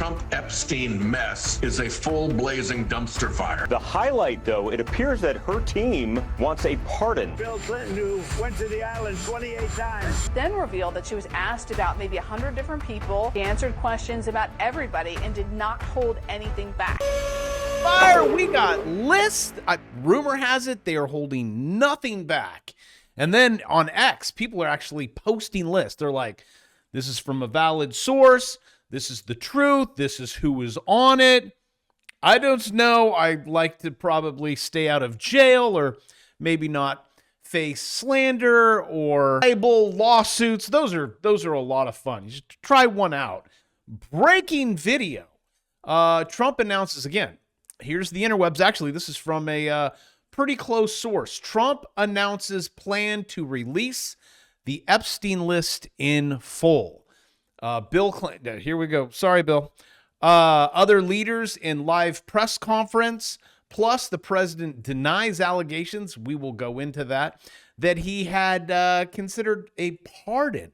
Trump Epstein mess is a full blazing dumpster fire. The highlight, though, it appears that her team wants a pardon. Bill Clinton, who went to the island 28 times. Then revealed that she was asked about maybe 100 different people. She answered questions about everybody and did not hold anything back. Fire, we got lists. Rumor has it they are holding nothing back. And then on X, people are actually posting lists. They're like, this is from a valid source. This is the truth. This is who is on it. I don't know. I'd like to probably stay out of jail or maybe not face slander or libel lawsuits. Those are a lot of fun. You should try one out. Breaking video. Trump announces again. Here's the interwebs. Actually, this is from a pretty close source. Trump announces plan to release the Epstein list in full. Bill Clinton, here we go. Sorry, Bill. Other leaders in live press conference, plus the president denies allegations, we will go into that he had considered a pardon.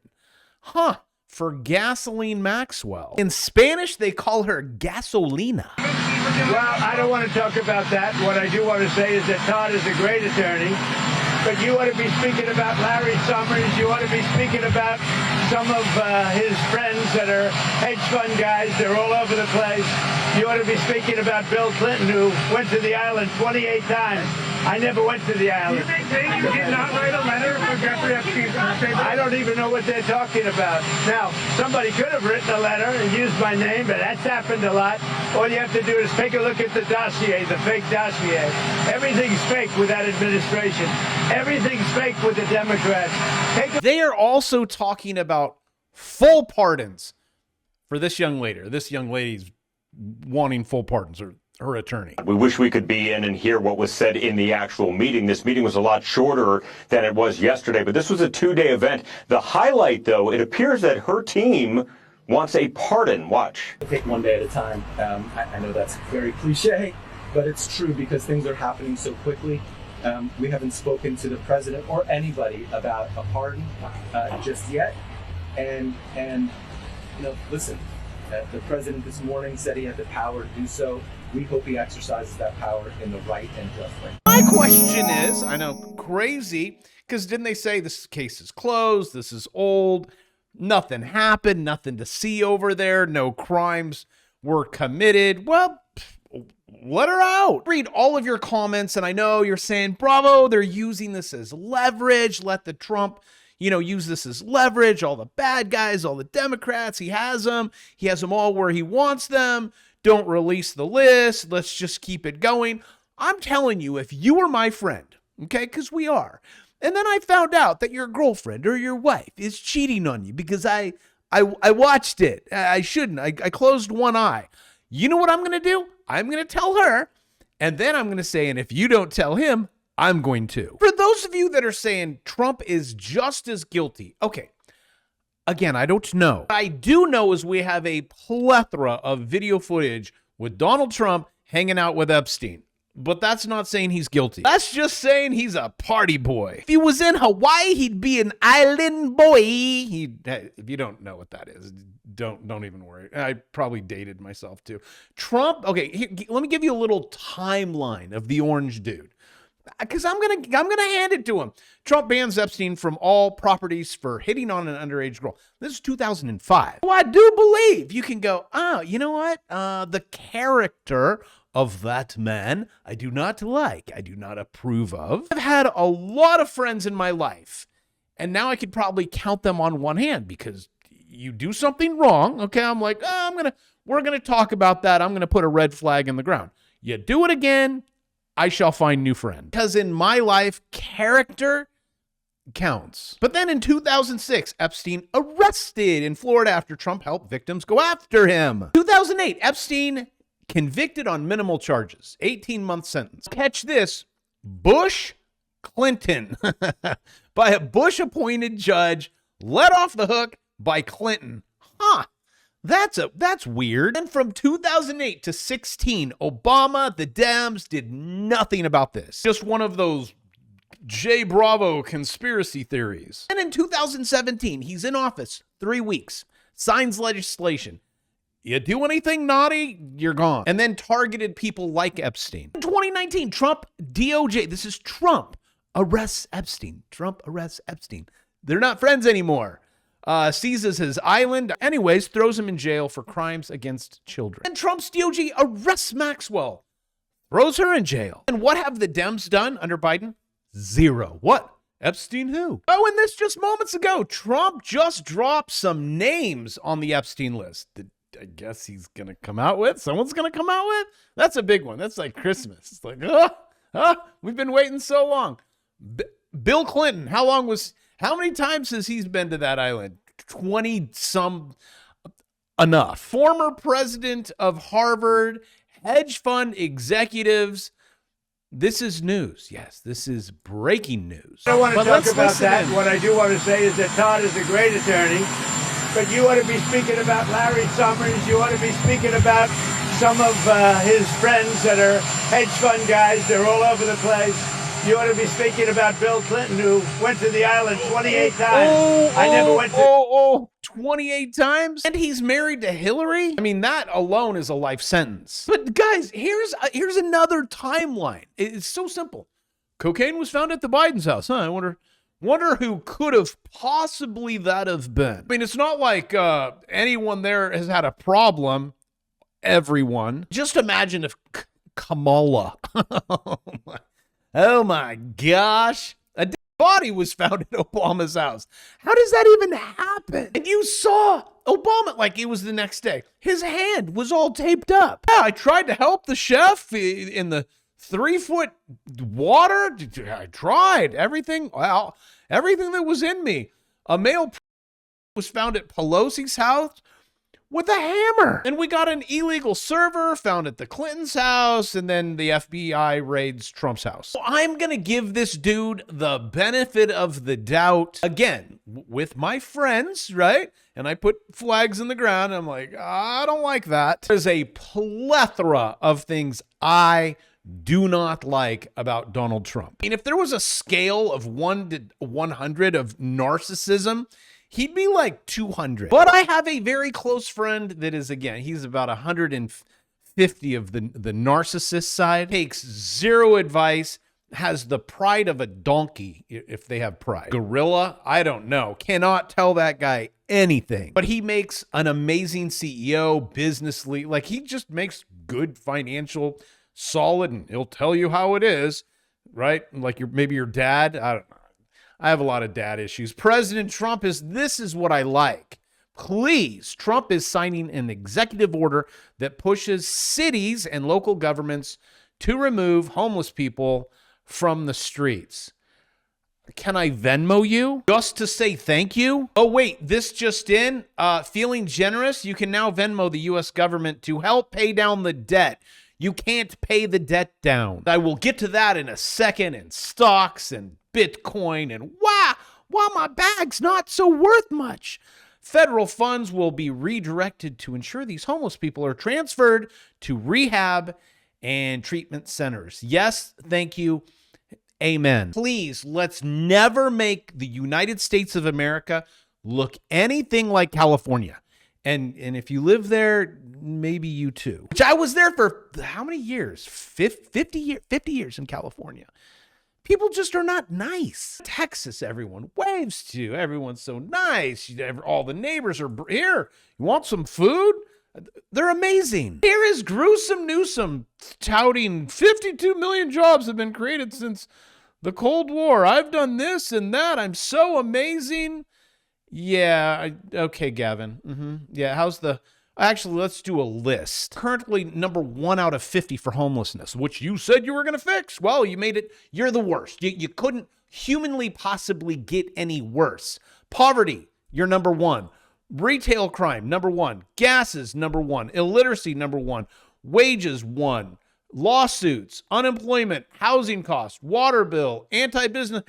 For Gasoline Maxwell. In Spanish, they call her Gasolina. Well, I don't want to talk about that. What I do want to say is that Todd is a great attorney, but you ought to be speaking about Larry Summers. You ought to be speaking about some of his friends that are hedge fund guys. They're all over the place. You ought to be speaking about Bill Clinton, who went to the island 28 times. I never went to the island. You did not write a letter for Jeffrey Epstein? I don't even know what they're talking about. Now, somebody could have written a letter and used my name, but that's happened a lot. All you have to do is take a look at the dossier, the fake dossier. Everything's fake with that administration. Everything's fake with the Democrats. They are also talking about full pardons for this young lady. This young lady's wanting full pardons, or her attorney. We wish we could be in and hear what was said in the actual meeting. This meeting was a lot shorter than it was yesterday, but this was a two-day event. The highlight, though, it appears that her team wants a pardon. Watch. Take one day at a time. I know that's very cliche, but it's true because things are happening so quickly. We haven't spoken to the president or anybody about a pardon just yet. And listen, the president this morning said he had the power to do so. We hope he exercises that power in the right and just way. My question is, I know, crazy, because didn't they say this case is closed, this is old, nothing happened, nothing to see over there, no crimes were committed? Well, let her out. Read all of your comments, and I know you're saying, bravo, they're using this as leverage. Let the Trump, use this as leverage. All the bad guys, all the Democrats, he has them all where he wants them. Don't release the list. Let's just keep it going. I'm telling you, if you were my friend, okay, because we are, and then I found out that your girlfriend or your wife is cheating on you because I watched it. I shouldn't. I closed one eye. You know what I'm going to do? I'm going to tell her, and then I'm going to say, and if you don't tell him, I'm going to. For those of you that are saying Trump is just as guilty, okay, again, I don't know. What I do know is we have a plethora of video footage with Donald Trump hanging out with Epstein. But that's not saying he's guilty. That's just saying he's a party boy. If he was in Hawaii, he'd be an island boy. If you don't know what that is, don't even worry. I probably dated myself too. Trump, okay, here, let me give you a little timeline of the orange dude, because I'm gonna hand it to him. Trump bans Epstein from all properties for hitting on an underage girl. This is 2005. Well, I do believe you can go, you know what? The character of that man I do not like, I do not approve of. I've had a lot of friends in my life, and now I could probably count them on one hand, because you do something wrong, okay? I'm like, we're gonna talk about that. I'm gonna put a red flag in the ground. You do it again, I shall find new friend. Because in my life, character counts. But then in 2006, Epstein arrested in Florida after Trump helped victims go after him. 2008, Epstein convicted on minimal charges, 18-month sentence. Catch this, Bush Clinton, by a Bush-appointed judge, let off the hook by Clinton. That's weird. And from 2008 to 16, Obama, the Dems did nothing about this. Just one of those J. Bravo conspiracy theories. And in 2017, he's in office 3 weeks, signs legislation. You do anything naughty, you're gone. And then targeted people like Epstein. In 2019, Trump, DOJ, this is Trump, arrests Epstein. Trump arrests Epstein. They're not friends anymore. Seizes his island. Anyways, throws him in jail for crimes against children. And Trump's DOJ arrests Maxwell. Throws her in jail. And what have the Dems done under Biden? Zero. What? Epstein who? Oh, and this just moments ago, Trump just dropped some names on the Epstein list that I guess he's going to come out with. Someone's going to come out with? That's a big one. That's like Christmas. It's like, we've been waiting so long. Bill Clinton, how many times has he been to that island? 20 some, enough. Former president of Harvard, hedge fund executives. This is news. Yes, this is breaking news. I don't want to talk about that. What I do want to say is that Todd is a great attorney, but you ought to be speaking about Larry Summers. You ought to be speaking about some of his friends that are hedge fund guys. They're all over the place. You ought to be speaking about Bill Clinton, who went to the island 28 times. I never went to... 28 times? And he's married to Hillary? I mean, that alone is a life sentence. But guys, here's another timeline. It's so simple. Cocaine was found at the Biden's house. I wonder who could have possibly that have been. I mean, it's not like anyone there has had a problem. Everyone. Just imagine if Kamala... Oh my gosh. A dead body was found at Obama's house. How does that even happen? And you saw Obama, like it was the next day. His hand was all taped up. Yeah, I tried to help the chef in the 3-foot water. I tried everything. Well, everything that was in me. A male was found at Pelosi's house with a hammer. And we got an illegal server found at the Clintons' house, and then the FBI raids Trump's house. So I'm going to give this dude the benefit of the doubt, again, with my friends, right? And I put flags in the ground. And I'm like, I don't like that. There's a plethora of things I do not like about Donald Trump. I mean, if there was a scale of 1 to 100 of narcissism, he'd be like 200. But I have a very close friend that is, again, he's about 150 of the narcissist side, takes zero advice, has the pride of a donkey, if they have pride. Gorilla, I don't know. Cannot tell that guy anything. But he makes an amazing CEO, business lead. Like, he just makes good financial, solid, and he'll tell you how it is, right? Like maybe your dad. I don't know. I have a lot of dad issues. President Trump this is what I like. Please, Trump is signing an executive order that pushes cities and local governments to remove homeless people from the streets. Can I Venmo you just to say thank you? Oh, wait, this just in. Feeling generous, you can now Venmo the U.S. government to help pay down the debt. You can't pay the debt down. I will get to that in a second, and stocks and Bitcoin, and wow, my bag's not so worth much. Federal funds will be redirected to ensure these homeless people are transferred to rehab and treatment centers. Yes, thank you. Amen. Please, let's never make the United States of America look anything like California. And if you live there, maybe you too. Which I was there for how many years? 50 years in California. People just are not nice. Texas, everyone waves to. Everyone's so nice. All the neighbors are here. You want some food? They're amazing. Here is Gruesome Newsom touting 52 million jobs have been created since the Cold War. I've done this and that. I'm so amazing. Yeah. Okay, Gavin. Yeah. Actually, let's do a list. Currently, number 1 out of 50 for homelessness, which you said you were going to fix. Well, you made it. You're the worst. You couldn't humanly possibly get any worse. Poverty, you're number 1. Retail crime, number 1. Gases, number 1. Illiteracy, number 1. Wages, 1. Lawsuits, unemployment, housing costs, water bill, anti-business.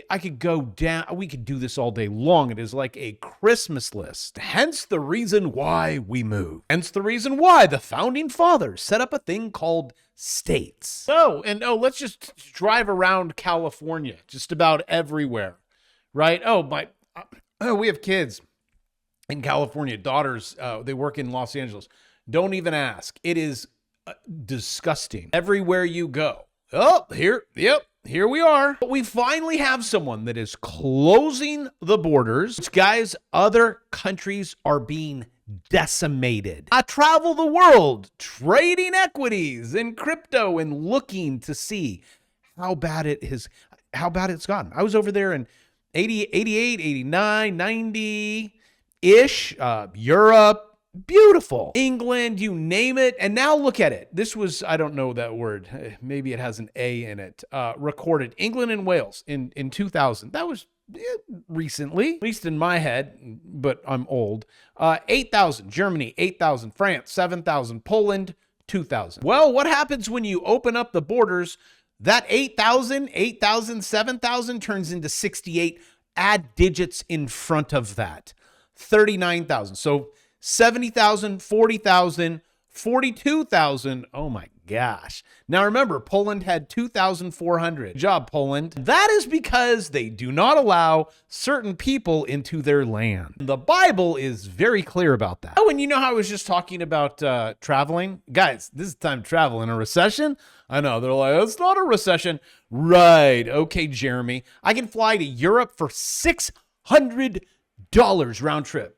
I could go down. We could do this all day long. It is like a Christmas list. Hence the reason why we move. Hence the reason why the founding fathers set up a thing called states. Let's just drive around California, just about everywhere, right? We have kids. in California, daughters, they work in Los Angeles. Don't even ask. It is disgusting. Everywhere you go. Oh, here we are. But we finally have someone that is closing the borders. Which, guys, other countries are being decimated. I travel the world trading equities and crypto and looking to see how bad it's gotten. I was over there in 88, 89, 90-ish, Europe, beautiful. England, you name it. And now look at it. This was, I don't know that word. Maybe it has an A in it. Recorded England and Wales in 2000. That was recently, at least in my head, but I'm old. 8,000. Germany, 8,000. France, 7,000. Poland, 2,000. Well, what happens when you open up the borders? That 8,000, 7,000 turns into 68. Add digits in front of that. 39,000. So 70,000, 40,000, 42,000. Oh my gosh. Now remember, Poland had 2,400. Good job, Poland. That is because they do not allow certain people into their land. The Bible is very clear about that. Oh, and you know how I was just talking about traveling? Guys, this is time to travel in a recession. I know, they're like, it's not a recession. Right. Okay, Jeremy. I can fly to Europe for $600 round trip.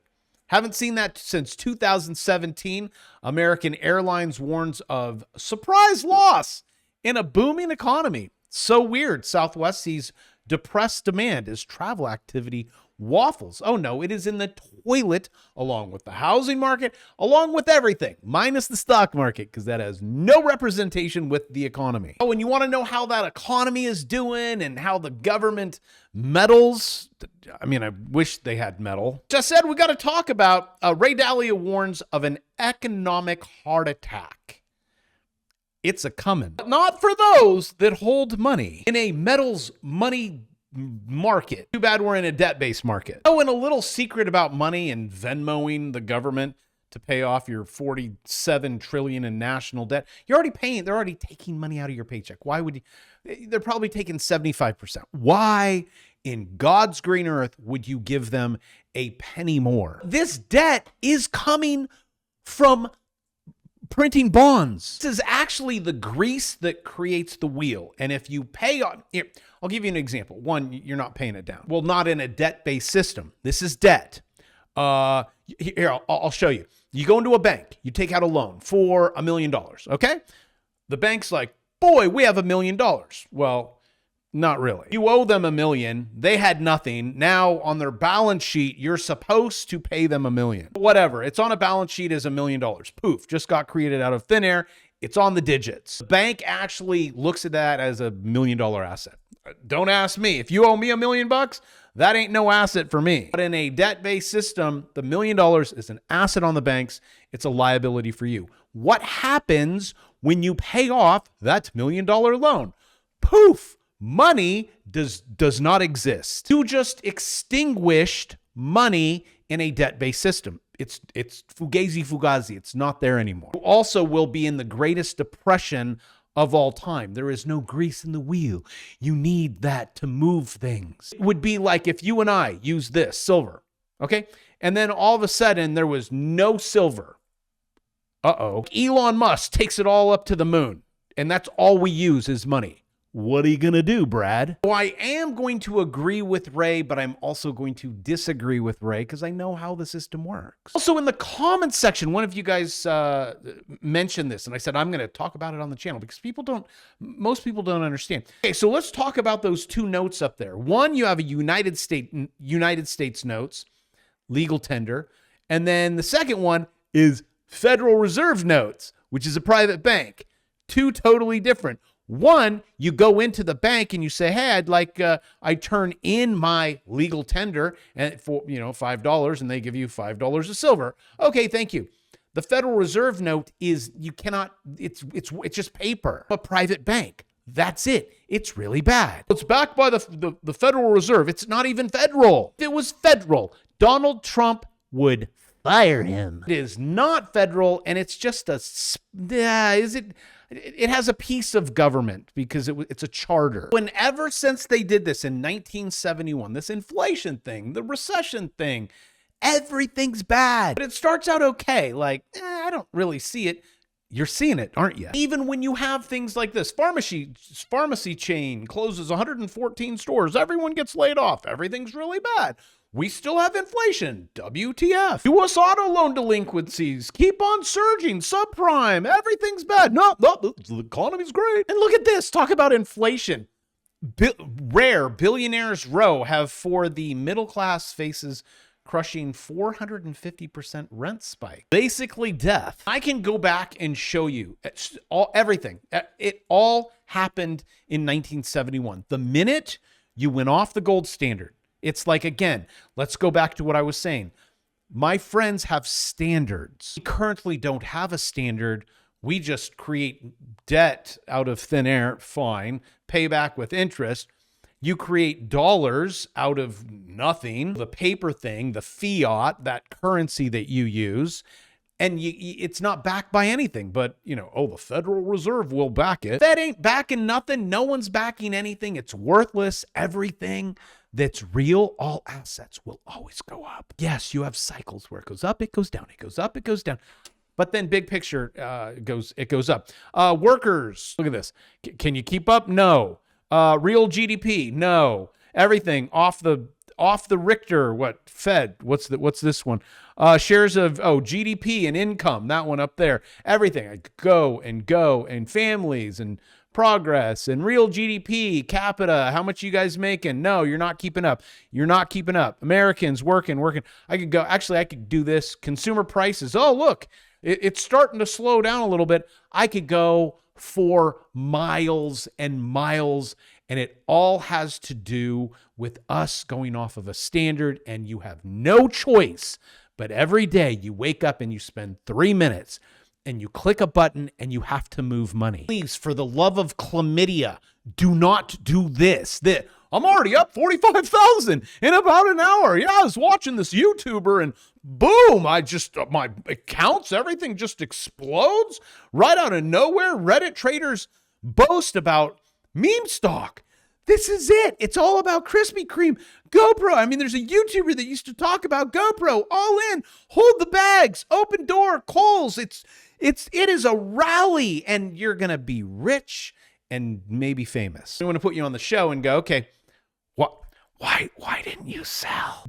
Haven't seen that since 2017. American Airlines warns of surprise loss in a booming economy. So weird. Southwest sees depressed demand as travel activity waffles. Oh no, it is in the toilet along with the housing market, along with everything, minus the stock market, because that has no representation with the economy. Oh, and you want to know how that economy is doing and how the government meddles? I mean, I wish they had metal. Just said we got to talk about Ray Dalio warns of an economic heart attack. It's a coming. But not for those that hold money in a metals money market. Too bad we're in a debt-based market. Oh, and a little secret about money and Venmoing the government to pay off your $47 trillion in national debt. You're already paying. They're already taking money out of your paycheck. Why would you? They're probably taking 75%. Why in God's green earth would you give them a penny more? This debt is coming from printing bonds. This is actually the grease that creates the wheel. And if you pay on, here, I'll give you an example. One, you're not paying it down. Well, not in a debt-based system. This is debt. Here, I'll show you. You go into a bank, you take out a loan for $1 million, okay? The bank's like, boy, we have $1 million. Well, not really. You owe them $1 million. They had nothing. Now on their balance sheet, you're supposed to pay them $1 million. Whatever. It's on a balance sheet as $1 million. Poof, just got created out of thin air. It's on the digits. The bank actually looks at that as $1 million asset. Don't ask me. If you owe me $1 million, that ain't no asset for me. But in a debt-based system, the $1 million is an asset on the banks. It's a liability for you. What happens when you pay off that $1 million loan? Poof. Money does not exist. You just extinguished money in a debt-based system. It's fugazi. It's not there anymore. You also will be in the greatest depression of all time. There is no grease in the wheel. You need that to move things. It would be like if you and I use this silver, okay? And then all of a sudden there was no silver. Uh-oh. Elon Musk takes it all up to the moon, and that's all we use is money. What are you going to do, Brad? So I am going to agree with Ray, but I'm also going to disagree with Ray because I know how the system works. Also, in the comments section, one of you guys mentioned this, and I said I'm going to talk about it on the channel because most people don't understand. Okay, so let's talk about those two notes up there. One, you have a United States notes, legal tender, and then the second one is Federal Reserve notes, which is a private bank. Two totally different. One, you go into the bank and you say, hey, I'd like, I turn in my legal tender and for, $5, and they give you $5 of silver. Okay, thank you. The Federal Reserve note is, you cannot, it's just paper. A private bank. That's it. It's really bad. It's backed by the Federal Reserve. It's not even federal. If it was federal, Donald Trump would fire him. It is not federal, and it's just it has a piece of government because it's a charter. Ever since they did this in 1971, this inflation thing, the recession thing, everything's bad. But it starts out okay. Like, I don't really see it. You're seeing it, aren't you? Even when you have things like this, pharmacy chain closes 114 stores. Everyone gets laid off. Everything's really bad. We still have inflation. WTF. U.S. auto loan delinquencies keep on surging. Subprime. Everything's bad. No, the economy's great. And look at this. Talk about inflation. Rare billionaires row have for the middle class faces crushing 450% rent spike. Basically death. I can go back and show you everything. It all happened in 1971. The minute you went off the gold standard, it's like, again, let's go back to what I was saying. My friends have standards. We currently don't have a standard. We just create debt out of thin air. Fine. Pay back with interest. You create dollars out of nothing, the paper thing, the fiat, that currency that you use, and it's not backed by anything, but, the Federal Reserve will back it. That ain't backing nothing. No one's backing anything. It's worthless. Everything that's real, all assets will always go up. Yes, you have cycles where it goes up, it goes down, it goes up, it goes down. But then big picture, it goes up. Workers, look at this. Can you keep up? No. Real GDP, no. Everything off the Richter. What Fed? What's this one? Shares of GDP and income. That one up there. Everything. I go and families and progress and real GDP capita. How much you guys making? No, you're not keeping up. You're not keeping up. Americans working. I could go. Actually, I could do this. Consumer prices. Oh, look, it's starting to slow down a little bit. I could go for miles and miles, and it all has to do with us going off of a standard, and you have no choice. But every day you wake up and you spend 3 minutes and you click a button and you have to move money. Please, for the love of chlamydia, do not do this. I'm already up 45,000 in about an hour. Yeah, I was watching this YouTuber and boom, my accounts, everything just explodes right out of nowhere. Reddit traders boast about meme stock. This is it. It's all about Krispy Kreme. GoPro. I mean, there's a YouTuber that used to talk about GoPro. All in. Hold the bags. Open door. Kohl's. It is a rally, and you're going to be rich and maybe famous. I want to put you on the show and go, okay, why didn't you sell?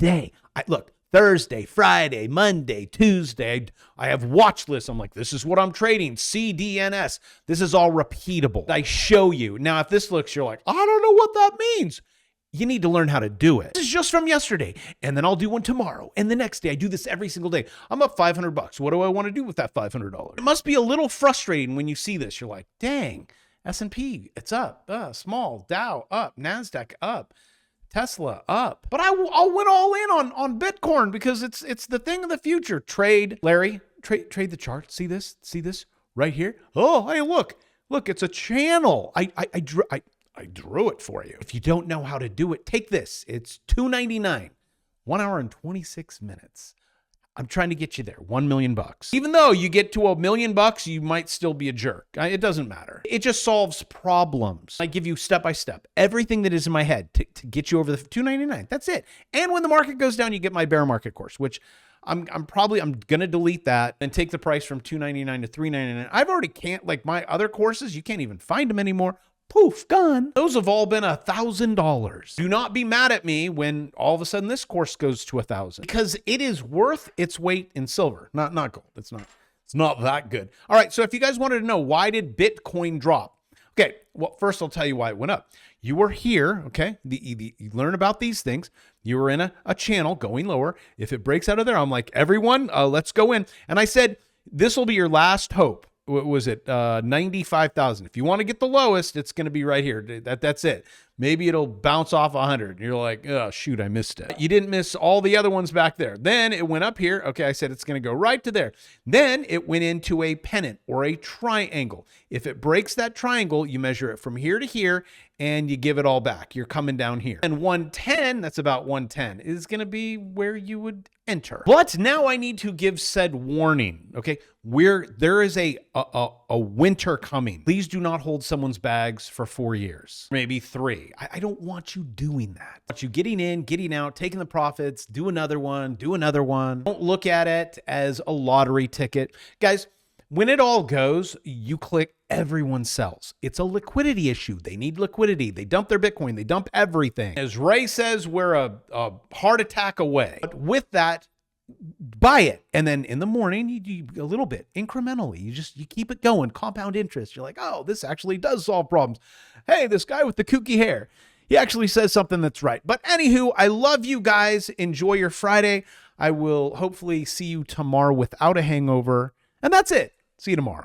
Look, Thursday, Friday, Monday, Tuesday, I have watch lists. I'm like, this is what I'm trading, CDNS. This is all repeatable. I show you. Now, if this looks, you're like, I don't know what that means. You need to learn how to do it. This is just from yesterday, and then I'll do one tomorrow, and the next day. I do this every single day. I'm up $500. What do I want to do with that $500? It must be a little frustrating when you see this. You're like, dang, S&P, it's up. Small, Dow, up, NASDAQ, up. Tesla up. But I'll went all in on Bitcoin because it's the thing of the future. Trade, Larry, trade the chart. See this right here? Oh, hey, look, it's a channel. I drew it for you. If you don't know how to do it, take this. It's $2.99, 1 hour and 26 minutes. I'm trying to get you there. $1 million. Even though you get to $1 million, you might still be a jerk. It doesn't matter. It just solves problems. I give you step by step everything that is in my head to get you over the $2.99. That's it. And when the market goes down, you get my bear market course, which I'm gonna delete that and take the price from $2.99 to $3.99. I've already like my other courses, you can't even find them anymore. Poof, gone. Those have all been $1,000. Do not be mad at me when all of a sudden this course goes to $1,000 because it is worth its weight in silver, not gold. It's not that good. All right. So if you guys wanted to know why did Bitcoin drop? Okay. Well, first I'll tell you why it went up. You were here. Okay. You learn about these things. You were in a channel going lower. If it breaks out of there, I'm like, everyone, let's go in. And I said, this will be your last hope. What was it? 95,000. If you want to get the lowest, it's going to be right here. That's it. Maybe it'll bounce off 100. You're like, oh, shoot, I missed it. You didn't miss all the other ones back there. Then it went up here. Okay, I said it's going to go right to there. Then it went into a pennant or a triangle. If it breaks that triangle, you measure it from here to here and you give it all back. You're coming down here. And 110, that's about 110, is going to be where you would enter. But now I need to give said warning, okay? There is a winter coming. Please do not hold someone's bags for 4 years, maybe 3. lottery. I don't want you doing that. I want you getting in, getting out, taking the profits, do another one, do another one. Don't look at it as a lottery ticket. Guys, when it all goes, you click everyone sells. It's a liquidity issue. They need liquidity. They dump their Bitcoin. They dump everything. As Ray says, we're a heart attack away. But with that, buy it. And then in the morning, you a little bit incrementally, you keep it going, compound interest. You're like, oh, this actually does solve problems. Hey, this guy with the kooky hair, he actually says something that's right. But anywho, I love you guys. Enjoy your Friday. I will hopefully see you tomorrow without a hangover. And that's it. See you tomorrow.